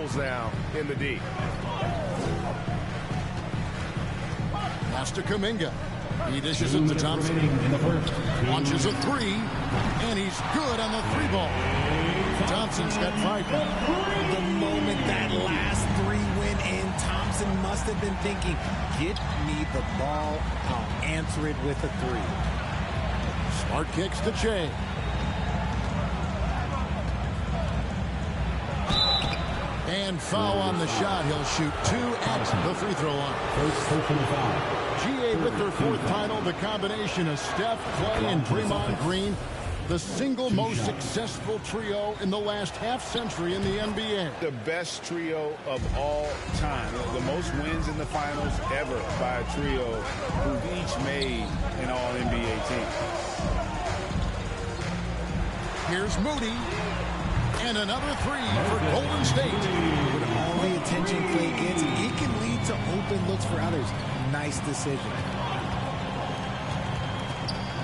settles down in the D. Pass to Kuminga. He dishes it to Thompson. Launches a three, and he's good on the three ball. Thompson's got 5 points. The moment that last three went in, Thompson must have been thinking, get me the ball, I'll answer it with a three. Smart kicks to Che. And foul on the shot. He'll shoot 2 at the free throw line. GA with their 4th title, the combination of Steph, Clay, and Draymond Green, the single most successful trio in the last half-century in the NBA. The best trio of all time. The most wins in the finals ever by a trio who've each made an All-NBA team. Here's Moody. And another three for Golden State. With all the attention Clay gets, it can lead to open looks for others. Nice decision.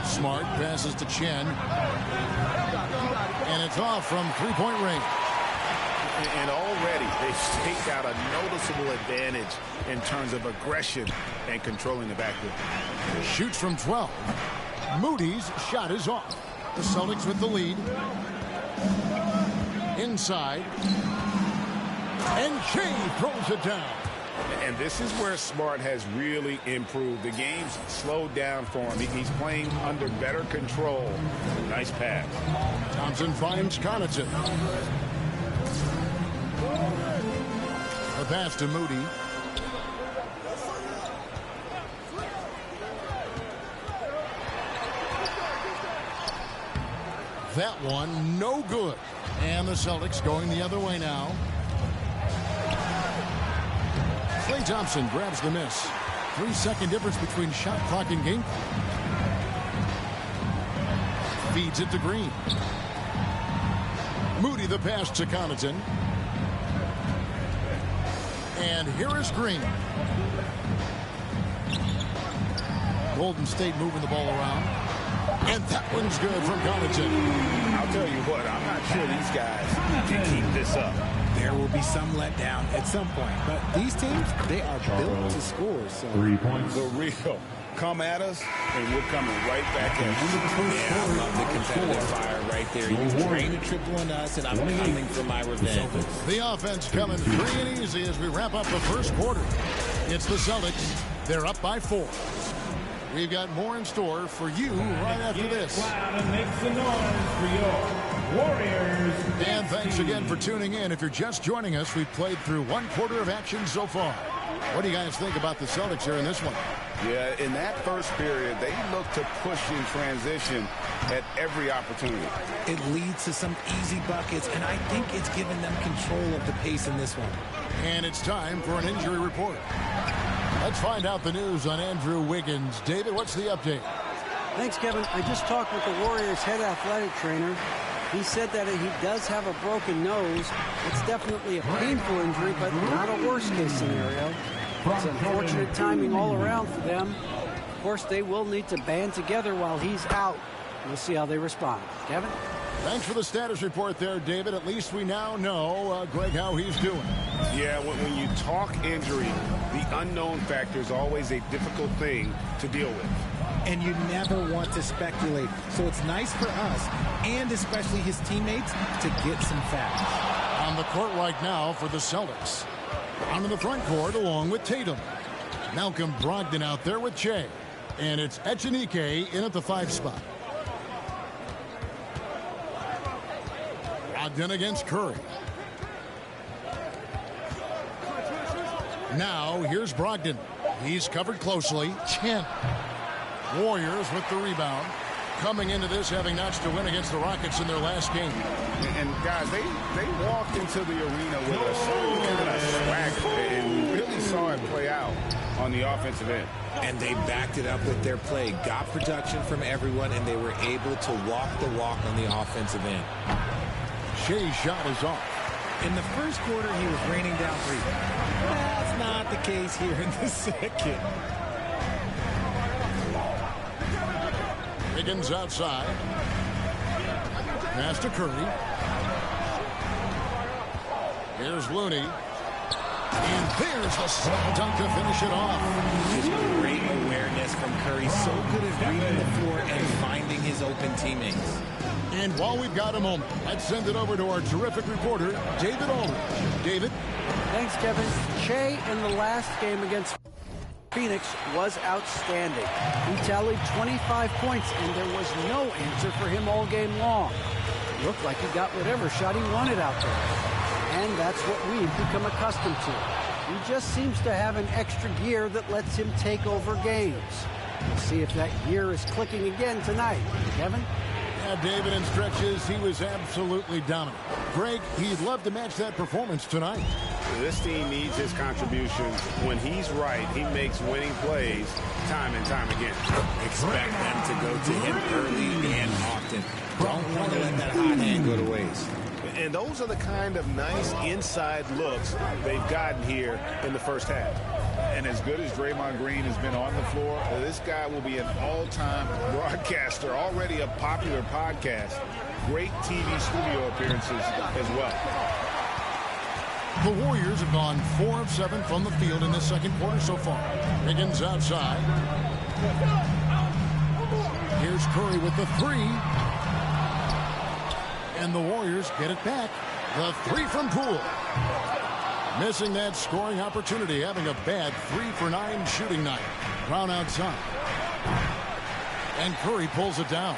Smart passes to Chen. And it's off from three-point range. And already they've staked out a noticeable advantage in terms of aggression and controlling the backcourt. Shoots from 12. Moody's shot is off. The Celtics with the lead. Inside. And Shea throws it down. And this is where Smart has really improved. The game's slowed down for him. He's playing under better control. Nice pass. Thompson finds Connaughton. The pass to Moody. That one, no good. And the Celtics going the other way now. Klay Thompson grabs the miss. 3-second difference between shot clock and game clock. Feeds it to Green. Moody the pass to Connaughton. And here is Green. Golden State moving the ball around. And that one's good from Connaughton. I'll tell you what, I'm not sure these guys can keep this up. There will be some letdown at some point, but these teams, they are built to score. So 3 points. The real come at us, and we're coming right back at you. Yeah, I love the competitive fire right there. You train a triple on us, and I'm coming for my revenge. The offense coming free and easy as we wrap up the first quarter. It's the Celtics. They're up by 4. We've got more in store for you right after this. And make some noise for your Warriors. And thanks again for tuning in. If you're just joining us, we've played through 1 quarter of action so far. What do you guys think about the Celtics here in this one? Yeah, in that first period, they look to push in transition at every opportunity. It leads to some easy buckets, and I think it's given them control of the pace in this one. And it's time for an injury report. Let's find out the news on Andrew Wiggins. David, what's the update? Thanks, Kevin. I just talked with the Warriors' head athletic trainer. He said that he does have a broken nose. It's definitely a painful injury, but not a worst-case scenario. It's unfortunate timing all around for them. Of course, they will need to band together while he's out. We'll see how they respond. Kevin? Thanks for the status report there, David. At least we now know, Greg, how he's doing. Yeah, when you talk injury, the unknown factor is always a difficult thing to deal with. And you never want to speculate. So it's nice for us, and especially his teammates, to get some facts. On the court right now for the Celtics. Onto the front court along with Tatum. Malcolm Brogdon out there with Che. And it's Echenike in at the 5 spot. Brogdon against Curry. Now here's Brogdon. He's covered closely. Chen. Warriors with the rebound. Coming into this having notched a win against the Rockets in their last game. And guys, they walked into the arena with a certain kind of swagger, and we really saw it play out on the offensive end. And they backed it up with their play, got production from everyone, and they were able to walk the walk on the offensive end. Shea's shot is off. In the first quarter, he was raining down 3. That's not the case here in the second. Wiggins outside. Pass to Curry. Here's Looney. And there's the slam dunk to finish it off. Just great awareness from Curry. So good at reading the floor and finding his open teammates. And while we've got a moment, let's send it over to our terrific reporter, David Aldridge. David? Thanks, Kevin. Shea in the last game against Phoenix was outstanding. He tallied 25 points, and there was no answer for him all game long. It looked like he got whatever shot he wanted out there. And that's what we've become accustomed to. He just seems to have an extra gear that lets him take over games. We'll see if that gear is clicking again tonight. Kevin? Yeah, David, in stretches, he was absolutely dominant. Greg, he'd love to match that performance tonight. This team needs his contributions. When he's right, he makes winning plays time and time again. Expect them to go to him early and often. Don't want to let that hot hand go to waste. And those are the kind of nice inside looks they've gotten here in the first half. And as good as Draymond Green has been on the floor, this guy will be an all-time broadcaster, already a popular podcast. Great TV studio appearances as well. The Warriors have gone 4 of 7 from the field in this second quarter so far. Higgins outside. Here's Curry with the three. And the Warriors get it back. The three from Poole. Missing that scoring opportunity, having a bad 3 for 9 shooting night. Brown outside. And Curry pulls it down.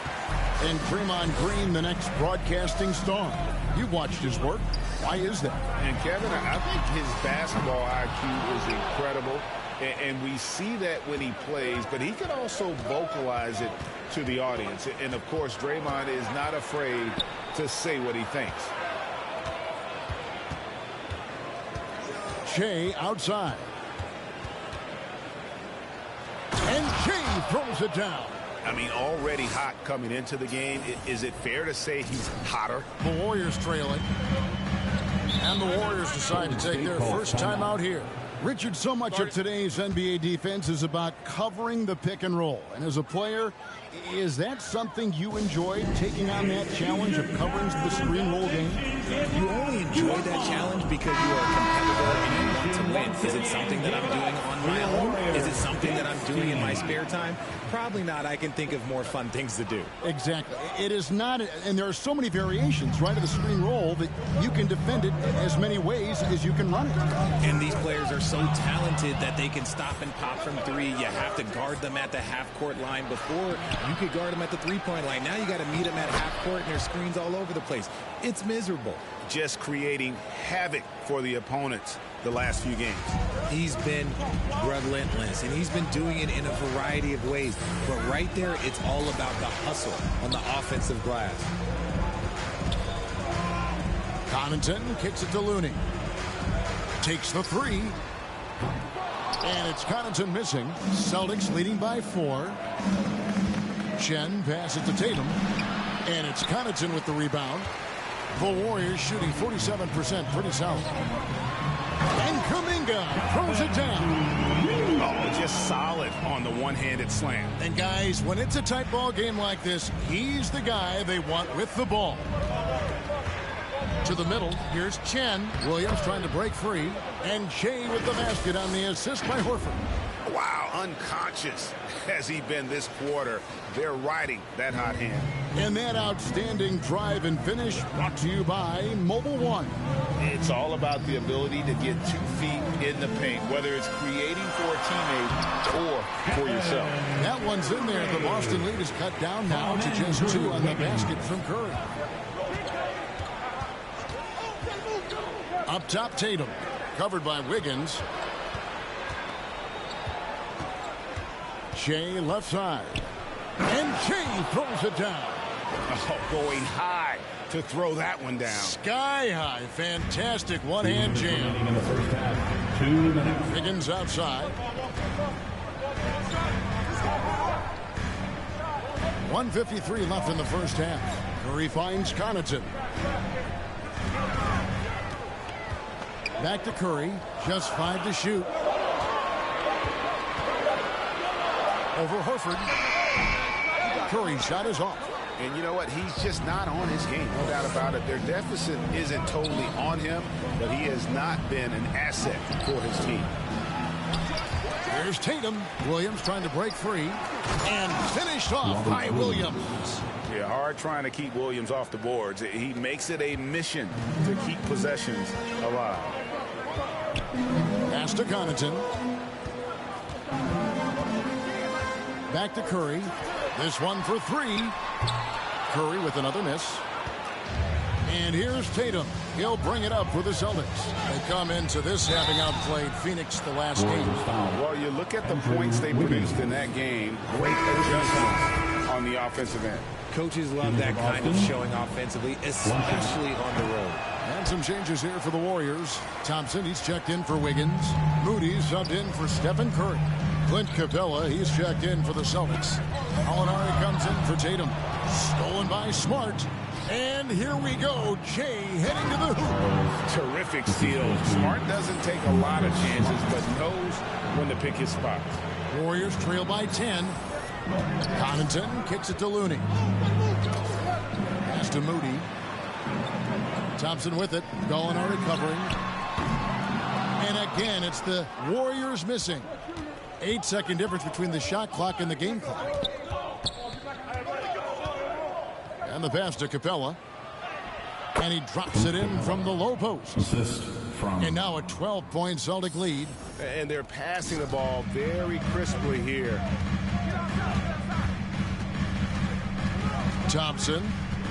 And Draymond Green, the next broadcasting star. You've watched his work. Why is that? And Kevin, I think his basketball IQ is incredible. And we see that when he plays, but he can also vocalize it to the audience. And of course, Draymond is not afraid to say what he thinks. Shea outside. And Shea throws it down. I mean, already hot coming into the game. Is it fair to say he's hotter? The Warriors trailing. And the Warriors decide to take their first time out here. Richard, so much of today's NBA defense is about covering the pick and roll. And as a player, is that something you enjoyed, taking on that challenge of covering the screen roll game? You only enjoy that challenge because you are a competitor and you want to win. Is it something that I'm doing on my own? Is it something that I'm doing in my spare time? Probably not. I can think of more fun things to do. Exactly. It is not, and there are so many variations, right, of the screen roll that you can defend it as many ways as you can run it. And these players are so talented that they can stop and pop from three. You have to guard them at the half-court line. Before, you could guard them at the three-point line. Now you got to meet them at half-court, and there's screens all over the place. It's miserable. Just creating havoc for the opponents the last few games. He's been relentless, and he's been doing it in a variety of ways. But right there, it's all about the hustle on the offensive glass. Connaughton kicks it to Looney. Takes the three. And it's Connaughton missing. Celtics leading by 4. Chen passes to Tatum. And it's Connaughton with the rebound. The Warriors shooting 47%, pretty solid. And Kuminga throws it down. Oh, just solid on the one-handed slam. And guys, when it's a tight ball game like this, he's the guy they want with the ball. To the middle, here's Chen. Williams trying to break free. And Shea with the basket on the assist by Horford. Wow, unconscious has he been this quarter. They're riding that hot hand. And that outstanding drive and finish brought to you by Mobile One. It's all about the ability to get 2 feet in the paint, whether it's creating for a teammate or for yourself. That one's in there. The Boston lead is cut down now to just 2 on the basket from Curry. Up top, Tatum. Covered by Wiggins. Shea left side. And Shea throws it down. Oh, going high to throw that one down. Sky high. Fantastic one-hand jam. In the first half, 2 minutes. Wiggins outside. 1:53 left in the first half. Curry finds Connaughton. Back to Curry. Just 5 to shoot. Over Horford. Curry's shot is off. And you know what? He's just not on his game, no doubt about it. Their deficit isn't totally on him, but he has not been an asset for his team. Here's Tatum. Williams trying to break free. And finished off by Williams. Yeah, hard trying to keep Williams off the boards. He makes it a mission to keep possessions alive. Pass to Connaughton. Back to Curry. This one for three. Curry with another miss. And here's Tatum. He'll bring it up for the Celtics. They come into this having outplayed Phoenix the last game. Well, you look at the points they produced in that game. Great adjustments on the offensive end. Coaches love that kind of showing offensively, especially on the road. And some changes here for the Warriors. Thompson, he's checked in for Wiggins. Moody subbed in for Stephen Curry. Clint Capella, he's checked in for the Celtics. Gallinari comes in for Tatum. Stolen by Smart. And here we go. Jay heading to the hoop. Terrific steal. Smart doesn't take a lot of chances, but knows when to pick his spots. Warriors trail by 10. Connaughton kicks it to Looney. Pass to Moody. Thompson with it. Gallinari covering. And again, it's the Warriors missing. 8-second difference between the shot clock and the game clock. And the pass to Capella. And he drops it in from the low post. And now a 12-point Celtic lead. And they're passing the ball very crisply here. Thompson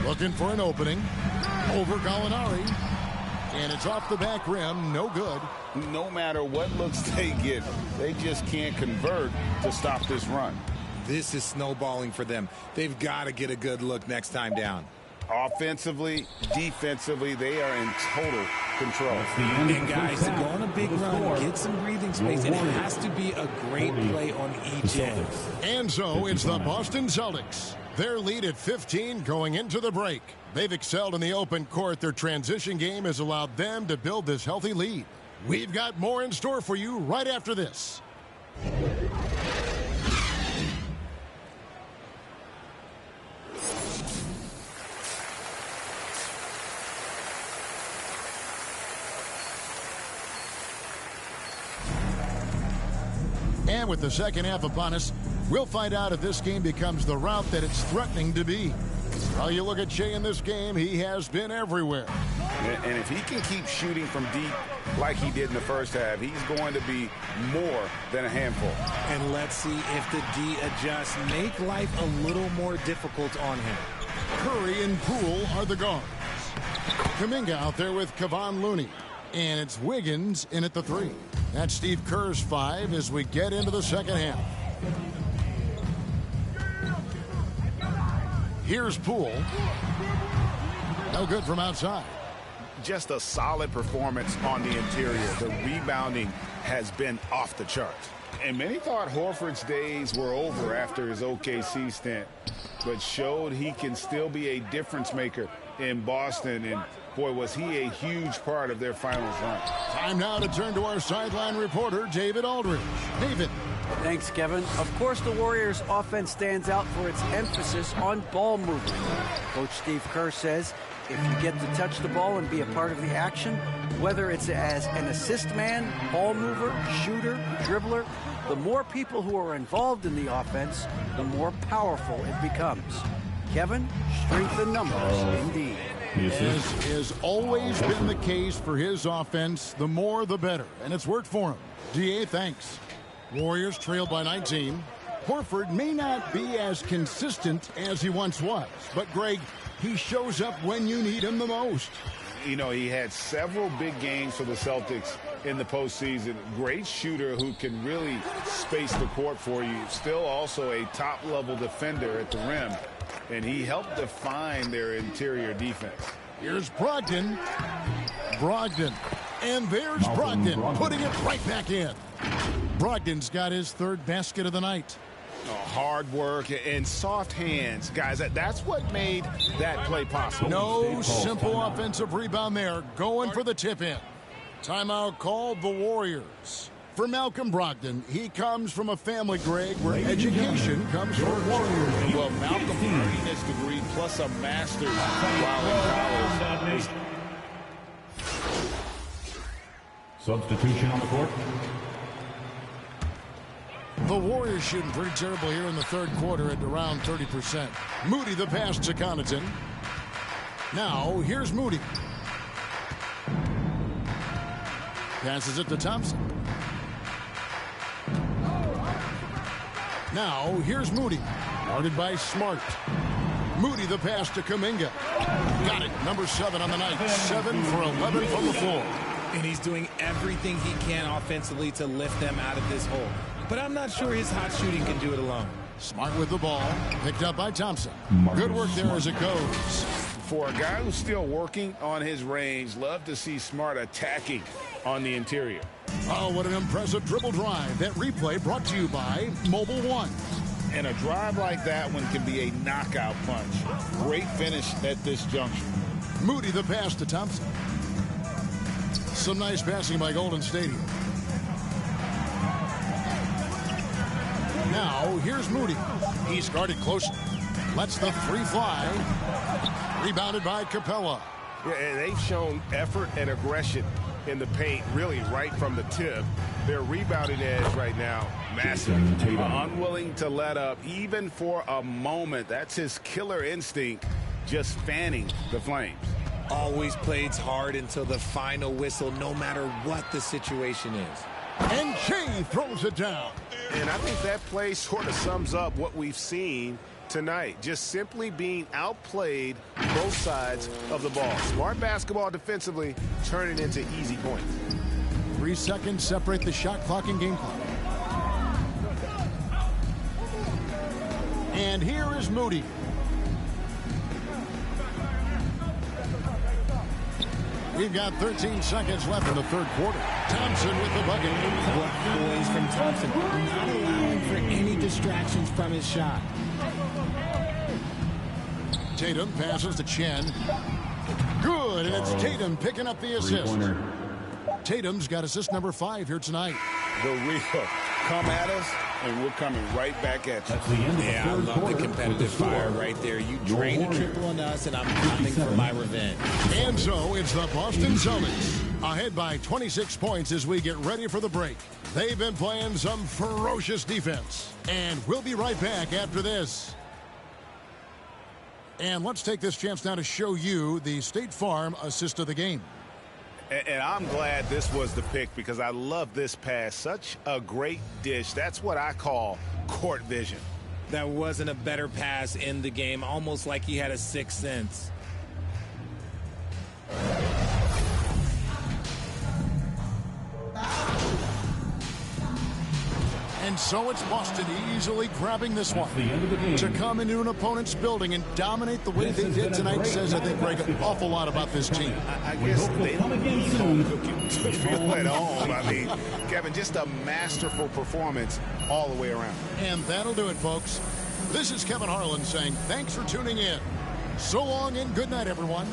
looking for an opening. Over Gallinari. And it's off the back rim. No good. No matter what looks they get, they just can't convert to stop this run. This is snowballing for them. They've got to get a good look next time down. Offensively, defensively, they are in total control. And guys, to go on a big run, get some breathing space, and it has to be a great play on each end. And so it's the Boston Celtics. Their lead at 15 going into the break. They've excelled in the open court. Their transition game has allowed them to build this healthy lead. We've got more in store for you right after this. And with the second half upon us, we'll find out if this game becomes the route that it's threatening to be. Well, you look at Shea in this game, he has been everywhere. And if he can keep shooting from deep like he did in the first half, he's going to be more than a handful. And let's see if the D adjusts, make life a little more difficult on him. Curry and Poole are the guards. Kuminga out there with Kevon Looney. And it's Wiggins in at the 3. That's Steve Kerr's 5 as we get into the second half. Here's Poole. No good from outside. Just a solid performance on the interior. The rebounding has been off the charts. And many thought Horford's days were over after his OKC stint, but showed he can still be a difference maker in Boston. And boy, was he a huge part of their finals run. Time now to turn to our sideline reporter, David Aldridge. David. Thanks, Kevin. Of course, the Warriors' offense stands out for its emphasis on ball movement. Coach Steve Kerr says if you get to touch the ball and be a part of the action, whether it's as an assist man, ball mover, shooter, dribbler, the more people who are involved in the offense, the more powerful it becomes. Kevin, strength in numbers, indeed. As has always been the case for his offense, the more the better. And it's worked for him. DA, thanks. Warriors trail by 19. Horford may not be as consistent as he once was, but Greg, he shows up when you need him the most. You know, he had several big games for the Celtics in the postseason. Great shooter who can really space the court for you. Still also a top-level defender at the rim, and he helped define their interior defense. Here's Brogdon. And there's Brogdon putting it right back in. Brogdon's got his third basket of the night. Hard work and soft hands, guys. That's what made that play possible. No simple offensive rebound there. Going for the tip-in. Timeout called the Warriors. For Malcolm Brogdon, he comes from a family, Greg, where education comes first. Well, Malcolm earning his degree plus a master's while in college. Substitution on the court. The Warriors shooting pretty terrible here in the third quarter at around 30%. Moody the pass to Connaughton. Now, here's Moody. Passes it to Thompson. Now, here's Moody. Guarded by Smart. Moody the pass to Kuminga. Got it. Number 7 on the night. 7 for 11 from the floor. And he's doing everything he can offensively to lift them out of this hole. But I'm not sure his hot shooting can do it alone. Smart with the ball. Picked up by Thompson. Good work there as it goes. For a guy who's still working on his range, love to see Smart attacking on the interior. Oh, what an impressive dribble drive. That replay brought to you by Mobile One. And a drive like that one can be a knockout punch. Great finish at this juncture. Moody the pass to Thompson. Some nice passing by Golden State here. Now, here's Moody. He's guarded closely. Lets the three fly. Rebounded by Capella. Yeah, and they've shown effort and aggression in the paint, really right from the tip. Their rebounding edge right now, massive. Unwilling to let up, even for a moment. That's his killer instinct, just fanning the flames. Always plays hard until the final whistle, no matter what the situation is. And Shea throws it down. And I think that play sort of sums up what we've seen tonight. Just simply being outplayed both sides of the ball. Smart basketball defensively, turning into easy points. 3 seconds separate the shot clock and game clock. And here is Moody. We've got 13 seconds left in the third quarter. Thompson with the bucket. What poise from Thompson, not allowing for any distractions from his shot. Tatum passes to Chen. Good, and it's Tatum picking up the assist. Tatum's got assist number 5 here tonight. The real come at us, and we're coming right back at you. That's the end of Yeah, I love the competitive fire right there. You drain a triple on us, and I'm coming for my revenge. And so it's the Boston Celtics ahead by 26 points as we get ready for the break. They've been playing some ferocious defense, and we'll be right back after this. And let's take this chance now to show you the State Farm assist of the game. And I'm glad this was the pick because I love this pass. Such a great dish. That's what I call court vision. That wasn't a better pass in the game, almost like he had a sixth sense. And so it's Boston easily grabbing this one. To come into an opponent's building and dominate the way they did tonight says, I think, Greg, an awful lot about this team. I guess they don't need home cooking to feel at home. I mean, Kevin, just a masterful performance all the way around. And that'll do it, folks. This is Kevin Harlan saying thanks for tuning in. So long and good night, everyone.